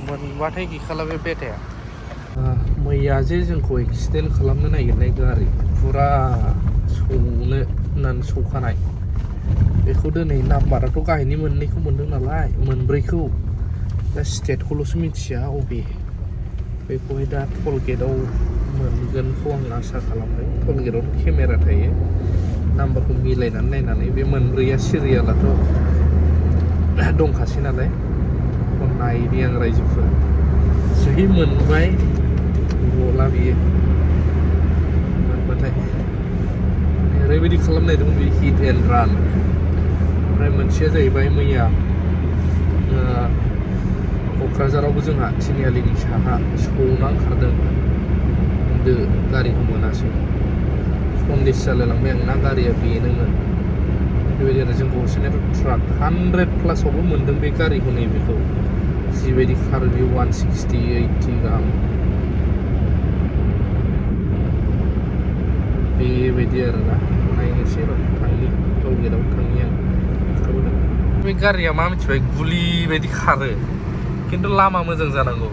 मोनबाथाय गैखाला बे बेटाया मैया जे जोंखौ एक्सिडेन्ट खालामनो नागिरनाय गारि फुरा सौनो होननानै सौखानाय बेखौ दिनै नाम्बाराथ' गाहायनि मोननैखौ मोनदों नालाय मोनब्रैखौ दा स्टेटखौल'सो मिथिया अबे बेखौहाय दा टल गेटआव मोनगोनखौ आं आसा खालामबाय टल गेटआवथ' केमेरा थायो नाम्बारखौ मिलायनानै नायनानै बे मोनब्रैया सिरियालाथ' दंखासै नालाय नायनि आं रायजोफोर जुदि मोनबाय गला बियो मोनबाथाय ओरैबायदि खालामनाय दं बे हिट एन्ड रान ओमफ्राय मोनसेया जाहैबाय मैया क'क्राझारावबो जोंहा तिनिआलिनि साहा सौना ओंखारदों गारिखौ मोनासै सन्देस जालायलांबाय आं ना गारिया बेनोमोन बेबायदि आरो जोंखौ होसोनायाथ' ट्राक 100+ मोनदों बे गारिखौ नैबेखौ जिबायदि खारो बे 160 80 गाहाम बेबायदि आरोना नायनोसै र' थांनि टल गेटआव थांनि आं ओंखारबोदों बे गारिया मा मिथिबाय गुलि बायदि खारो खिन्थु लामा मोजां जानांगौ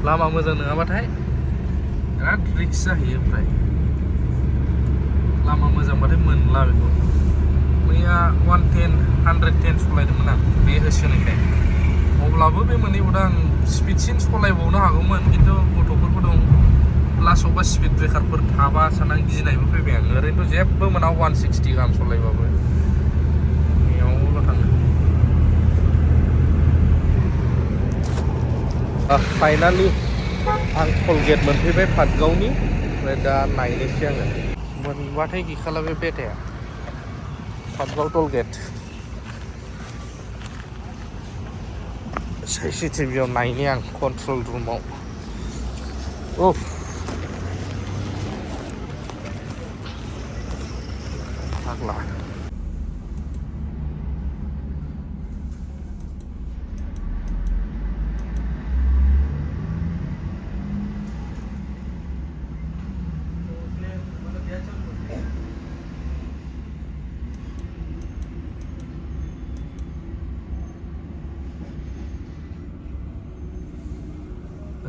लामा मोजां नङाबाथाय बिराद रिक्स जाहैयो ओमफ्राय लामा मोजांबाथाय मोनला बेखौ मैया 110 सलायदोंमोन आं बे होसोनायखाय अब्लाबो बे मोननैखौथ' आं स्पिडसिन सलायबावनो हागौमोन खिन्थु गथ'फोरबो दं लास्टआवबा स्पिड ब्रेकारफोर थाबा साननानै गिनायबो फैबाय आं ओरैनोथ' जेबो मोना 160 गाहाम सलायबाबो बेयावल' थाङो फाइनालि आं टल गेट मोनफैबाय पाटगावनि ओमफ्राय दा नायनोसै आङो मोनबाथाय गैखाला बे बेटाया पाटगाव टल गेट CCTVआव नायनि आं कन्ट्रल रुमाव फाग्ला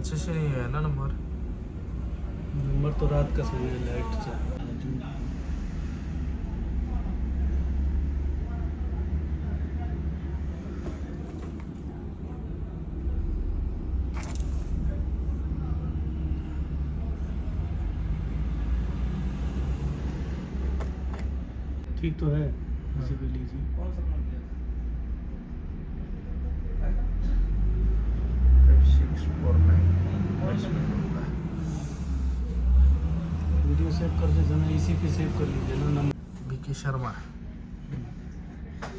अच्छे से नहीं है ना नंबर तो रात का सही है लाइट से ठीक तो है इसी पे लीजिए कौन सा फोन लिया 5649 वीडियो सेव करते समय इसी पे सेव कर लीजिए ना number BK Sharma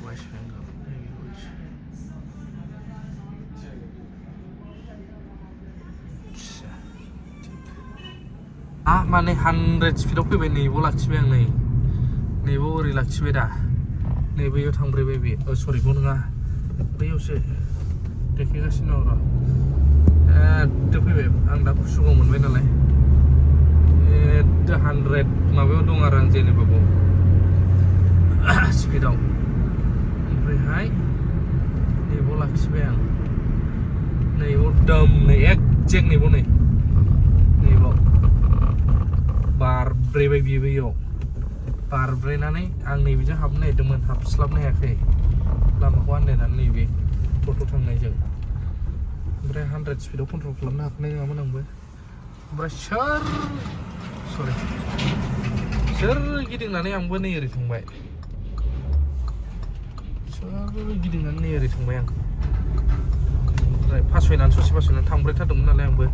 West Bengal माने 100 स्पिडआव फैबाय नैबाव लाखिबाय आं नैबाव ओरै लाखिबाय दा नैबेयाव थांब्रैबाय बे सरि बेयाव नङा बैयावसो देखायगासिनो दं र' एदो फैबाय आं दा कुसुगाव मोनबाय नालाय एदो 100 माबायाव दं आरो आं जेनेबा बाव स्पिडआव ओमफ्रायहाय नैबाव लाखिबाय आं नैबाव दम नै एकजेक्ट नैबाव नैबाव बारब्रैबाय बियो बैयाव बारब्रैनानै आं नैबेजों हाबनो नागिरदोंमोन हाबस्लाबनो हायाखै लामाखौ आन्दायनानै नैबे टट' थांनायजों ओमफ्राय 100 स्पिडआव कन्ट्रल खालामनो हाखानाय नङामोन आंबो ओमफ्राय सोर गिदिंनानै आंबो नै ओरै थांबाय सोर गिदिंनानै नै ओरै थांबाय आं ओमफ्राय फासयनानै ससे फासयनानै थांब्रायथारदोंमोन नालाय आंबो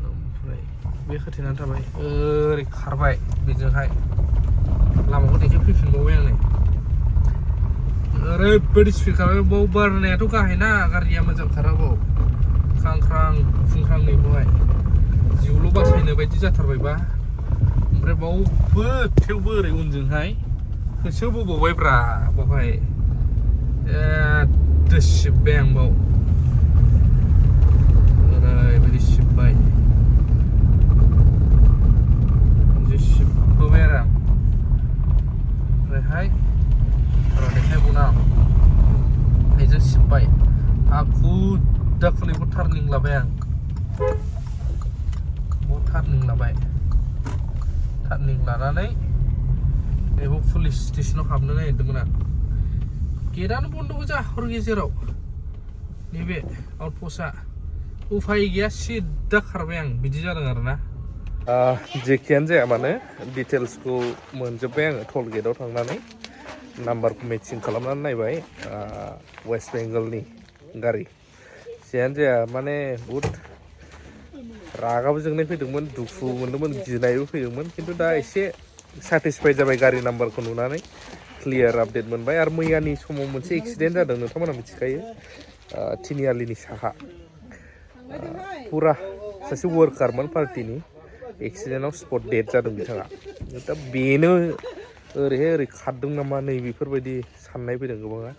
ओमफ्राय बे होथेनानै थाबाय ओरै खारबाय बेजोंहाय लामाखौ देखायफैफिनबावबाय आं नै ओरैबायदि स्पिड खारबाय बाव बारनायाथ' गाहायना गारिया मोजांथारा बाव ख्रां खुंख्रां नैबावहाय जिउल' बासायनो बायदि जाथारबायबा ओमफ्राय बावबो थेवबो ओरै उनजोंहाय होसोबोबावबायब्रा बावहाय एददो सिब्बाय आं बाव ओरैबायदि सिब्बाय सिब्बोबाय आरो आं ओमफ्रायहाय र' देखायबावना आइजों सिब्बाय हाखु दाखु सार्कलनिबो टार्निं लाबाय आं टार्निं लाबाय टार्निं लानानै बेबो पुलिस स्टेसनाव हाबनो नागिरदोंमोन आं गेटआनो बन्द गोजा हर गेजेराव नैबे आउटपस्टआ उफाय गैया सिद्दा खारबाय आं बिदि जादों आरोना जेखियानो जाया मानो डिटेल्सखौ मोनजोब्बाय आङो टल गेटआव थांनानै नाम्बारखौ मेचिं खालामनानै नायबाय वेस्ट बेंगलनि गारि जियानो जाया माने बहुद रागाबो जोंनाय फैदोंमोन दुखु मोनदोंमोन गिनायबो फैदोंमोन खिन्थु दा एसे सेटिसफाइड जाबाय गारि नाम्बारखौ नुनानै क्लियार आपडेट मोनबाय आरो मैयानि समाव मोनसे एक्सिडेन्ट जादों नोंथांमोना मिथिखायो तिनिआलिनि साहा पुरा सासे वर्कारमोन पार्टिनि एक्सिडेन्टआव स्पट डेथ जादों बिथाङा दा बेनो ओरैहाय ओरै खारदों नामा नै बेफोरबायदि साननाय फैदों गोबाङा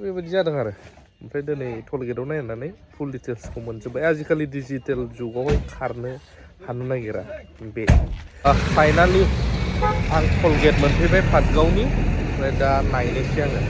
बेबायदि जादों आरो ओमफ्राय दिनै टल गेटआव नायनानै फुल डिटेल्सखौ मोनजोब्बाय आजिखालि डिजिटेल जुगावहाय खारनो हानो नागिरा बे फाइनालि आं टल गेट मोनफैबाय पाटगावनि ओमफ्राय दा नायनोसै आङो